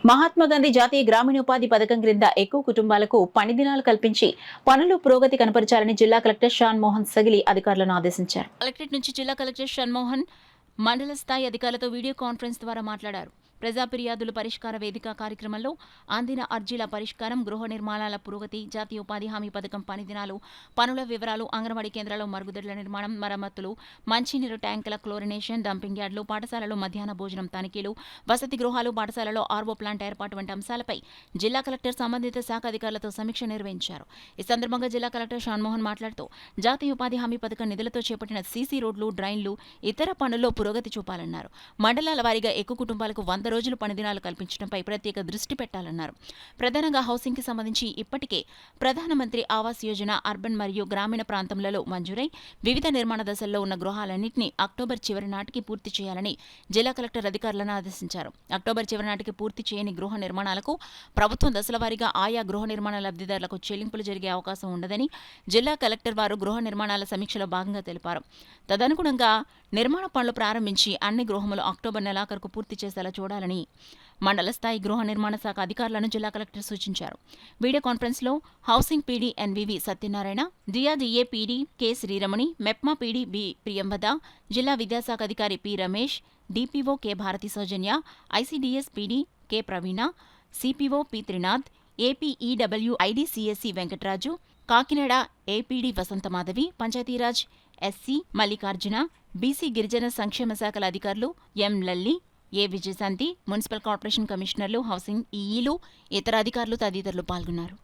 మహాత్మాగాంధీ జాతీయ గ్రామీణోపాధి పథకం క్రింద ఎక్కువ కుటుంబాలకు పని దినాలు కల్పించి పనులు పురోగతి కనపరచాలని జిల్లా కలెక్టర్ షాన్ మోహన్ సగిలి అధికారులను ఆదేశించారు. కలెక్టరేట్ నుంచి జిల్లా కలెక్టర్ షాన్ మోహన్ మండల స్థాయి అధికారులతో వీడియో కాన్ఫరెన్స్ ద్వారా మాట్లాడారు. ప్రజా ఫిర్యాదుల పరిష్కార వేదిక కార్యక్రమంలో అందిన అర్జీల పరిష్కారం, గృహ నిర్మాణాల పురోగతి, జాతీయ ఉపాధి హామీ పథకం పని దినాలు, పనుల వివరాలు, అంగన్వాడీ కేంద్రాల్లో మరుగుదొడ్ల నిర్మాణం, మరమ్మతులు, మంచినీరు ట్యాంకుల క్లోరినేషన్, డంపింగ్ యార్డులు, పాఠశాలలో మధ్యాహ్న భోజనం తనిఖీలు, వసతి గృహాలు, పాఠశాలలో ఆర్వో ప్లాంట్ ఏర్పాటు వంటి అంశాలపై జిల్లా కలెక్టర్ సంబంధిత శాఖ అధికారులతో సమీక్ష నిర్వహించారు. ఈ సందర్భంగా జిల్లా కలెక్టర్ షాన్మోహన్ మాట్లాడుతూ జాతీయ ఉపాధి హామీ పథకం నిధులతో చేపట్టిన సీసీ రోడ్లు, డ్రైన్లు, ఇతర పనుల్లో పురోగతి చూపాలన్నారు. మండలాల వారీగా ఎక్కువ కుటుంబాలకు 100 రోజులు పనిదినాలు కల్పించడంపై ప్రత్యేక దృష్టి పెట్టాలన్నారు. ప్రధానంగా హౌసింగ్ కి సంబంధించి ఇప్పటికే ప్రధానమంత్రి ఆవాస్ యోజన అర్బన్ మరియు గ్రామీణ ప్రాంతంలో మంజూరై వివిధ నిర్మాణ దశల్లో ఉన్న గృహాలన్నింటినీ అక్టోబర్ చివరి నాటికి పూర్తి చేయాలని జిల్లా కలెక్టర్ అధికారులను ఆదేశించారు. అక్టోబర్ చివరి నాటికి పూర్తి చేయని గృహ నిర్మాణాలకు ప్రభుత్వం దశల వారీగా ఆయా గృహ నిర్మాణ లబ్ధిదారులకు చెల్లింపులు జరిగే అవకాశం ఉండదని జిల్లా కలెక్టర్ వారు గృహ నిర్మాణాల సమీక్షలో భాగంగా తెలిపారు. తదనుగుణంగా నిర్మాణ పనులు ప్రారంభించి అన్ని గృహములు అక్టోబర్ నెలాఖరుకు పూర్తి చేసేలా చూడాలని మండల స్థాయి గృహ నిర్మాణ శాఖ అధికారులను జిల్లా కలెక్టర్ సూచించారు. వీడియో కాన్ఫరెన్స్ లో housing PD NVV Satyanarayana, DRDA PD K Sriramani, MEPMA PD B Priyamvada, జిల్లా విద్యాశాఖ అధికారి P Ramesh, DPO K Bharathi Soujanya, ICDS PD K Praveena, CPO P Trinath, APEW IDCSC Venkataraju, Kakinada APD Vasanthamadhavi, Panchayati Raj SE Mallikarjuna, BC గిరిజన సంక్షేమ శాఖల అధికారులు M Lalli, A Vijayashanti, municipal corporation కమిషనర్లు, హౌసింగ్ ఈఈలు, ఇతర అధికారులు తదితరులు పాల్గొన్నారు.